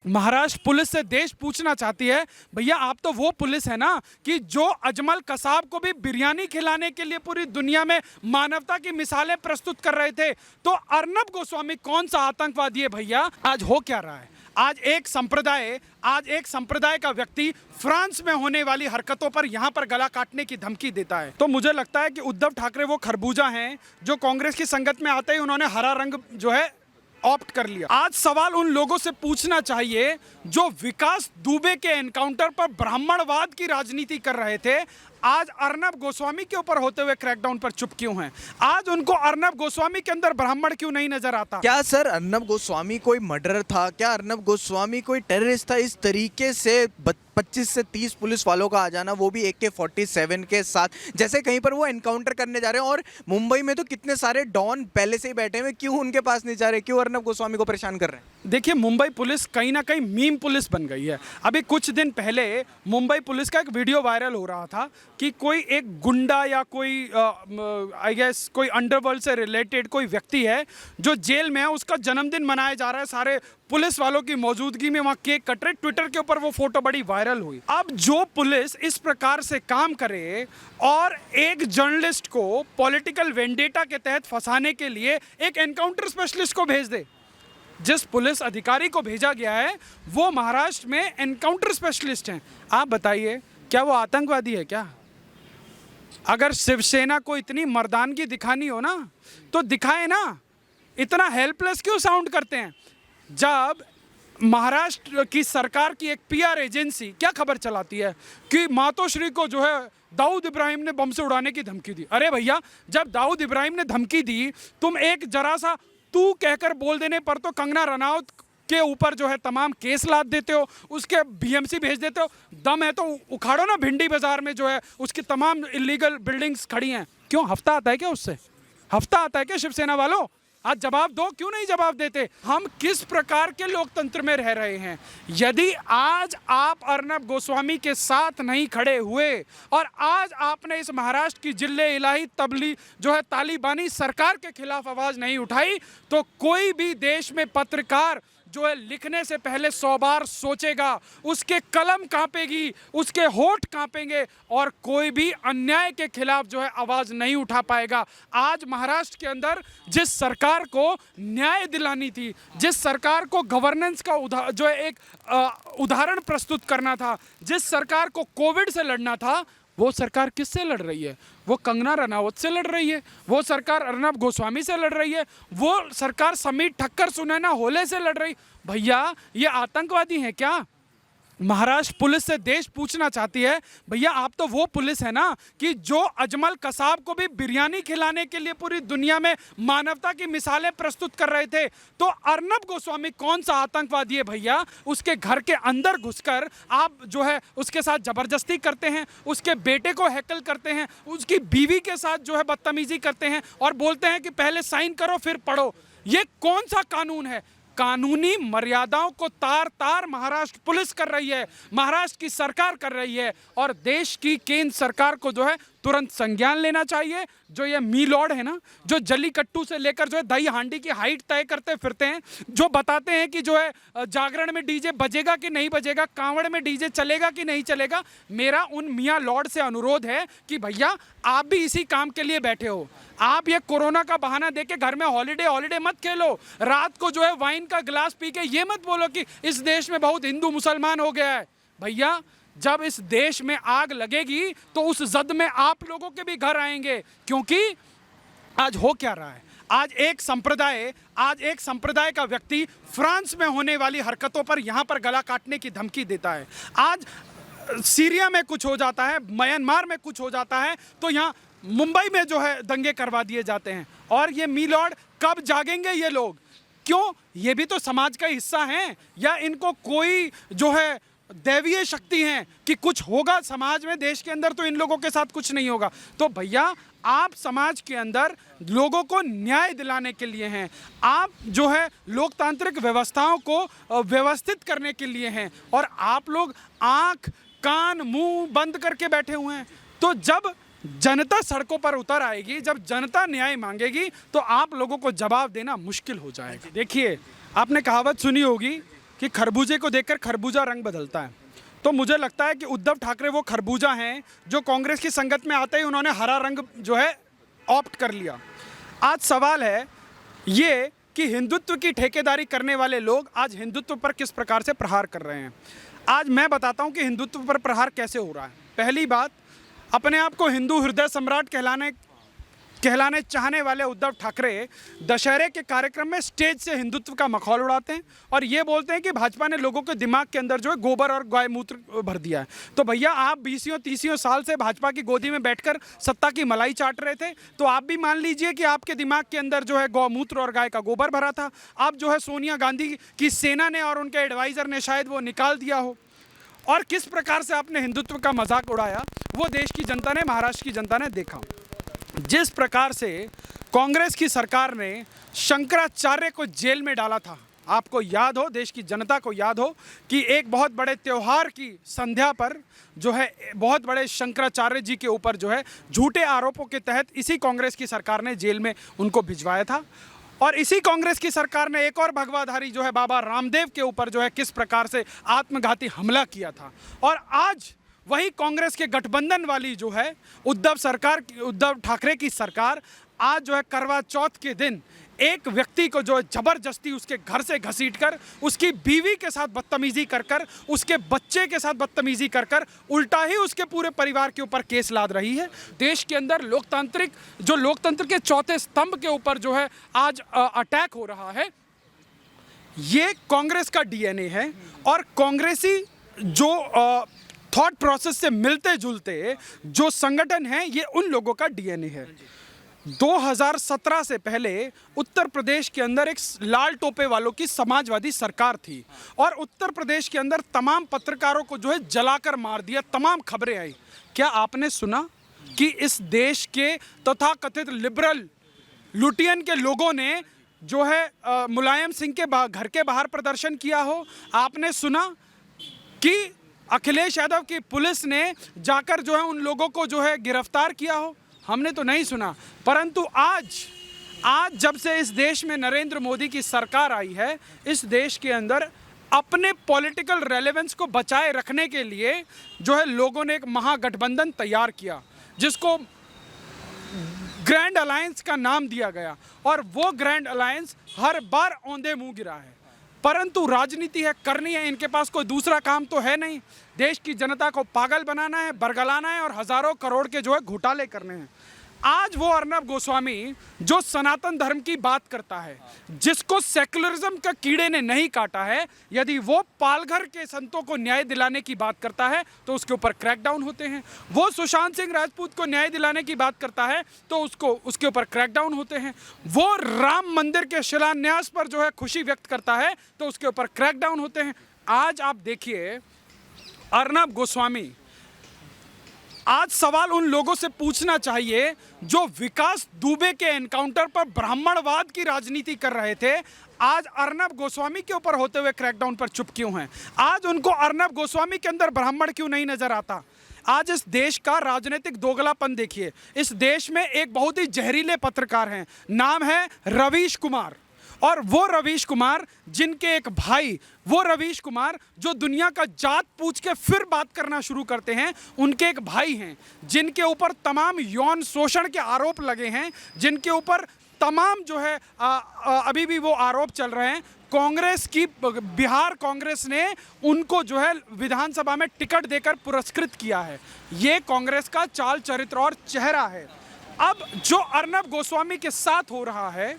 Maharashtra police से देश पूछना चाहती है, भैया आप तो वो पुलिस है ना कि जो अजमल कसाब को भी बिरयानी खिलाने के लिए पूरी दुनिया में मानवता की मिसालें प्रस्तुत कर रहे थे। तो अर्नब गोस्वामी कौन सा आतंकवादी है भैया? आज हो क्या रहा है? आज एक संप्रदाय का व्यक्ति फ्रांस में होने वाली हरकतों पर यहां पर गला काटने की धमकी देता है। तो मुझे लगता है कि उद्धव ठाकरे वो खरबूजा हैं जो कांग्रेस की संगत में आते ही उन्होंने हरा रंग जो है ऑप्ट कर लिया। आज सवाल उन लोगों से पूछना चाहिए जो विकास दुबे के एनकाउंटर पर ब्राह्मणवाद की राजनीति कर रहे थे, आज अर्नब गोस्वामी के ऊपर होते हुए क्रैकडाउन पर चुप क्यों हैं? आज उनको अर्नब गोस्वामी के अंदर ब्राह्मण क्यों नहीं नजर आता? क्या सर अर्नब गोस्वामी कोई मर्डरर था? क्या अर्नब गोस्वामी कोई टेररिस्ट था? इस तरीके से 25 से 30 पुलिस वालों का आ जाना, वो भी AK-47 के साथ, जैसे कहीं पर वो एनकाउंटर करने जा रहे हैं। और मुंबई में तो कितने सारे डॉन पहले से ही बैठे हुए, क्यों उनके पास नहीं जा रहे? क्यों अर्नब गोस्वामी को परेशान कर रहे हैं? देखिए, मुंबई पुलिस कहीं ना कहीं मीम पुलिस बन गई है। अभी कुछ दिन पहले मुंबई पुलिस का एक वीडियो वायरल हो रहा था कि कोई एक गुंडा या कोई आई गेस कोई अंडरवर्ल्ड से रिलेटेड कोई व्यक्ति है जो जेल में है, उसका जन्मदिन मनाया जा रहा है, सारे पुलिस वालों की मौजूदगी में वहाँ केक कट रहे। ट्विटर के ऊपर वो फोटो बड़ी वायरल हुई। अब जो पुलिस इस प्रकार से काम करे और एक जर्नलिस्ट को पॉलिटिकल वेंडेटा के तहत फंसाने के लिए एक एनकाउंटर स्पेशलिस्ट को भेज दे, जिस पुलिस अधिकारी को भेजा गया है वो महाराष्ट्र में एनकाउंटर स्पेशलिस्ट हैं, आप बताइए क्या वो आतंकवादी है क्या? अगर शिवसेना को इतनी मर्दानगी दिखानी हो ना तो दिखाए ना, इतना हेल्पलेस क्यों साउंड करते हैं? जब महाराष्ट्र की सरकार की एक PR एजेंसी क्या खबर चलाती है कि मातोश्री को जो है दाऊद इब्राहिम ने बम से उड़ाने की धमकी दी। अरे भैया, जब दाऊद इब्राहिम ने धमकी दी, तुम एक जरा सा तू कहकर बोल देने पर तो कंगना रनौत के ऊपर जो है तमाम केस लाद देते हो, उसके BMC भेज देते हो। दम है तो उखाड़ो ना, भिंडी बाजार में जो है उसकी तमाम इलीगल बिल्डिंग्स खड़ी हैं। क्यों हफ्ता आता है क्या? उससे हफ्ता आता है क्या शिवसेना वालों? आज जवाब दो, क्यों नहीं जवाब देते? हम किस प्रकार के लोकतंत्र में रह रहे हैं? यदि आज आप अर्नब गोस्वामी के साथ नहीं खड़े हुए और आज आपने इस महाराष्ट्र की जिले इलाही तबली जो है तालिबानी सरकार के खिलाफ आवाज नहीं उठाई, तो कोई भी देश में पत्रकार जो है लिखने से पहले 100 बार सोचेगा, उसके कलम कांपेगी, उसके होठ कांपेंगे और कोई भी अन्याय के खिलाफ जो है आवाज नहीं उठा पाएगा। आज महाराष्ट्र के अंदर जिस सरकार को न्याय दिलानी थी, जिस सरकार को गवर्नेंस का जो है एक उदाहरण प्रस्तुत करना था, जिस सरकार को कोविड से लड़ना था, वो सरकार किससे लड़ रही है? वो कंगना रनावत से लड़ रही है, वो सरकार अर्नब गोस्वामी से लड़ रही है, वो सरकार समीर ठक्कर सुनैना होले से लड़ रही। भैया ये आतंकवादी हैं क्या? महाराष्ट्र पुलिस से देश पूछना चाहती है, भैया आप तो वो पुलिस है ना कि जो अजमल कसाब को भी बिरयानी खिलाने के लिए पूरी दुनिया में मानवता की मिसालें प्रस्तुत कर रहे थे। तो अर्नब गोस्वामी कौन सा आतंकवादी है भैया? उसके घर के अंदर घुसकर आप जो है उसके साथ जबरदस्ती करते हैं, उसके बेटे को हैकल करते हैं, उसकी बीवी के साथ जो है बदतमीजी करते हैं और बोलते हैं कि पहले साइन करो फिर पढ़ो। ये कौन सा कानून है? कानूनी मर्यादाओं को तार तार महाराष्ट्र पुलिस कर रही है, महाराष्ट्र की सरकार कर रही है और देश की केंद्र सरकार को जो है तुरंत संज्ञान लेना चाहिए। जो ये मीलॉर्ड है ना, जो जल्लीकट्टू से लेकर जो है दही हांडी की हाइट तय करते फिरते हैं, जो बताते हैं कि जो है जागरण में डीजे बजेगा कि नहीं बजेगा, कांवड़ में डीजे चलेगा कि नहीं चलेगा, मेरा उन मियाँ लॉर्ड से अनुरोध है कि भैया आप भी इसी काम के लिए बैठे हो। आप ये कोरोना का बहाना देके घर में हॉलीडे मत खेलो। रात को जो है वाइन का गिलास पी के ये मत बोलो कि इस देश में बहुत हिंदू मुसलमान हो गया है। भैया जब इस देश में आग लगेगी तो उस जद में आप लोगों के भी घर आएंगे, क्योंकि आज हो क्या रहा है? आज एक संप्रदाय का व्यक्ति फ्रांस में होने वाली हरकतों पर यहां पर गला काटने की धमकी देता है। आज सीरिया में कुछ हो जाता है, म्यांमार में कुछ हो जाता है, तो यहाँ मुंबई में जो है दंगे करवा दिए जाते हैं। और ये मीलॉर्ड कब जागेंगे ये लोग? क्यों? ये भी तो समाज का हिस्सा हैं, या इनको कोई जो है दैवीय शक्ति हैं कि कुछ होगा समाज में, देश के अंदर, तो इन लोगों के साथ कुछ नहीं होगा? तो भैया आप समाज के अंदर लोगों को न्याय दिलाने के लिए हैं, आप जो है लोकतांत्रिक व्यवस्थाओं को व्यवस्थित करने के लिए हैं, और आप लोग आंख कान मुंह बंद करके बैठे हुए हैं। तो जब जनता सड़कों पर उतर आएगी, जब जनता न्याय मांगेगी, तो आप लोगों को जवाब देना मुश्किल हो जाएगा। देखिए, आपने कहावत सुनी होगी कि खरबूजे को देखकर खरबूजा रंग बदलता है। तो मुझे लगता है कि उद्धव ठाकरे वो खरबूजा हैं जो कांग्रेस की संगत में आते ही उन्होंने हरा रंग जो है ऑप्ट कर लिया। आज सवाल है ये कि हिंदुत्व की ठेकेदारी करने वाले लोग आज हिंदुत्व पर किस प्रकार से प्रहार कर रहे हैं। आज मैं बताता हूं कि हिंदुत्व पर प्रहार कैसे हो रहा है। पहली बात, अपने आप को हिंदू हृदय सम्राट कहलाने चाहने वाले उद्धव ठाकरे दशहरे के कार्यक्रम में स्टेज से हिंदुत्व का मखौल उड़ाते हैं और ये बोलते हैं कि भाजपा ने लोगों के दिमाग के अंदर जो है गोबर और गाय मूत्र भर दिया है। तो भैया, आप 20-30 साल से भाजपा की गोदी में बैठकर सत्ता की मलाई चाट रहे थे, तो आप भी मान लीजिए कि आपके दिमाग के अंदर जो है गौमूत्र और गाय का गोबर भरा था। आप जो है सोनिया गांधी की सेना ने और उनके एडवाइज़र ने शायद वो निकाल दिया हो। और किस प्रकार से आपने हिंदुत्व का मजाक उड़ाया वो देश की जनता ने, महाराष्ट्र की जनता ने देखा। जिस प्रकार से कांग्रेस की सरकार ने शंकराचार्य को जेल में डाला था, आपको याद हो, देश की जनता को याद हो कि एक बहुत बड़े त्यौहार की संध्या पर जो है बहुत बड़े शंकराचार्य जी के ऊपर जो है झूठे आरोपों के तहत इसी कांग्रेस की सरकार ने जेल में उनको भिजवाया था। और इसी कांग्रेस की सरकार ने एक और भगवाधारी जो है बाबा रामदेव के ऊपर जो है किस प्रकार से आत्मघाती हमला किया था। और आज वही कांग्रेस के गठबंधन वाली जो है उद्धव ठाकरे की सरकार आज जो है करवा चौथ के दिन एक व्यक्ति को जो है जबरदस्ती उसके घर से घसीटकर उसकी बीवी के साथ बदतमीजी कर उसके बच्चे के साथ बदतमीजी कर उल्टा ही उसके पूरे परिवार के ऊपर केस लाद रही है। देश के अंदर लोकतंत्र के चौथे स्तंभ के ऊपर जो है आज अटैक हो रहा है। ये कांग्रेस का डीएनए है और कांग्रेसी जो थॉट प्रोसेस से मिलते जुलते जो संगठन है ये उन लोगों का डीएनए है। 2017 से पहले उत्तर प्रदेश के अंदर एक लाल टोपे वालों की समाजवादी सरकार थी और उत्तर प्रदेश के अंदर तमाम पत्रकारों को जो है जलाकर मार दिया, तमाम खबरें आई। क्या आपने सुना कि इस देश के तथाकथित लिबरल लुटियन के लोगों ने जो है मुलायम सिंह के घर के बाहर प्रदर्शन किया हो? आपने सुना कि अखिलेश यादव की पुलिस ने जाकर जो है उन लोगों को जो है गिरफ्तार किया हो? हमने तो नहीं सुना। परंतु आज जब से इस देश में नरेंद्र मोदी की सरकार आई है, इस देश के अंदर अपने पॉलिटिकल रेलेवेंस को बचाए रखने के लिए जो है लोगों ने एक महागठबंधन तैयार किया जिसको ग्रैंड अलायंस का नाम दिया गया और वो ग्रैंड अलायंस हर बार औंधे मुंह गिरा है। परंतु राजनीति है, करनी है, इनके पास कोई दूसरा काम तो है नहीं। देश की जनता को पागल बनाना है, बरगलाना है और हजारों करोड़ के जो है घोटाले करने हैं। आज वो अर्नब गोस्वामी जो सनातन धर्म की बात करता है, जिसको सेकुलरिज्म का कीड़े ने नहीं काटा है, यदि वो पालघर के संतों को न्याय दिलाने की बात करता है तो उसके ऊपर क्रैकडाउन होते हैं। वो सुशांत सिंह राजपूत को न्याय दिलाने की बात करता है तो उसके ऊपर क्रैकडाउन होते हैं। वो राम मंदिर के शिलान्यास पर जो है खुशी व्यक्त करता है तो उसके ऊपर क्रैकडाउन होते हैं। आज आप देखिए अर्नब गोस्वामी, आज सवाल उन लोगों से पूछना चाहिए जो विकास दुबे के एनकाउंटर पर ब्राह्मणवाद की राजनीति कर रहे थे, आज अर्नब गोस्वामी के ऊपर होते हुए क्रैकडाउन पर चुप क्यों हैं? आज उनको अर्नब गोस्वामी के अंदर ब्राह्मण क्यों नहीं नजर आता? आज इस देश का राजनीतिक दोगलापन देखिए। इस देश में एक बहुत ही जहरीले पत्रकार हैं, नाम है रवीश कुमार। और वो रवीश कुमार जिनके एक भाई, वो रवीश कुमार जो दुनिया का जात पूछ के फिर बात करना शुरू करते हैं, उनके एक भाई हैं जिनके ऊपर तमाम यौन शोषण के आरोप लगे हैं, जिनके ऊपर तमाम जो है अभी भी वो आरोप चल रहे हैं। कांग्रेस की बिहार कांग्रेस ने उनको जो है विधानसभा में टिकट देकर पुरस्कृत किया है। ये कांग्रेस का चाल चरित्र और चेहरा है। अब जो अर्नब गोस्वामी के साथ हो रहा है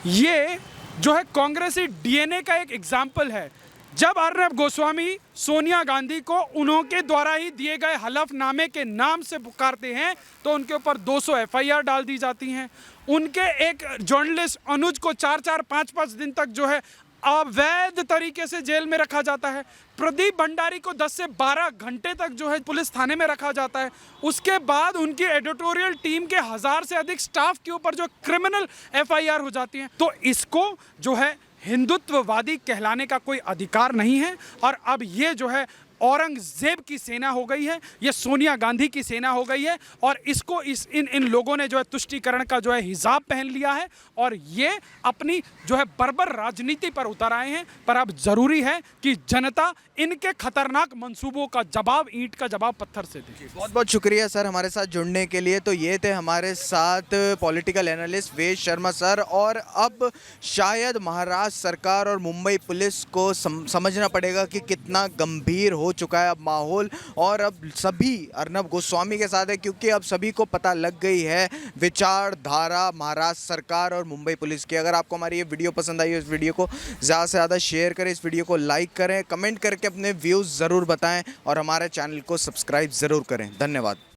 ये जो है कांग्रेसी डीएनए का एक एग्जाम्पल है। जब अर्नब गोस्वामी सोनिया गांधी को उनके द्वारा ही दिए गए हलफनामे के नाम से पुकारते हैं तो उनके ऊपर 200 एफआईआर डाल दी जाती हैं। उनके एक जर्नलिस्ट अनुज को 4-4, 5-5 दिन तक जो है अवैध तरीके से जेल में रखा जाता है। प्रदीप भंडारी को 10 से 12 घंटे तक जो है पुलिस थाने में रखा जाता है। उसके बाद उनकी एडिटोरियल टीम के 1000 से अधिक स्टाफ के ऊपर जो क्रिमिनल एफआईआर हो जाती हैं। तो इसको जो है हिंदुत्ववादी कहलाने का कोई अधिकार नहीं है। और अब ये जो है औरंगजेब की सेना हो गई है, ये सोनिया गांधी की सेना हो गई है। और इसको इन लोगों ने जो है तुष्टीकरण का जो है हिजाब पहन लिया है और ये अपनी जो है बर्बर राजनीति पर उतर आए हैं। पर अब जरूरी है कि जनता इनके खतरनाक मंसूबों का जवाब ईंट का जवाब पत्थर से दे। बहुत बहुत शुक्रिया सर हमारे साथ जुड़ने के लिए। तो ये थे हमारे साथ पॉलिटिकल एनालिस्ट वेद शर्मा सर। और अब शायद महाराष्ट्र सरकार और मुंबई पुलिस को समझना पड़ेगा कि कितना गंभीर हो चुका है अब माहौल, और अब सभी अर्नब गोस्वामी के साथ है, क्योंकि अब सभी को पता लग गई है विचारधारा महाराष्ट्र सरकार और मुंबई पुलिस की। अगर आपको हमारी ये वीडियो पसंद आई हो, इस वीडियो को ज़्यादा से ज़्यादा शेयर करें, इस वीडियो को लाइक करें, कमेंट करके अपने व्यूज़ ज़रूर बताएं और हमारे चैनल को सब्सक्राइब ज़रूर करें। धन्यवाद।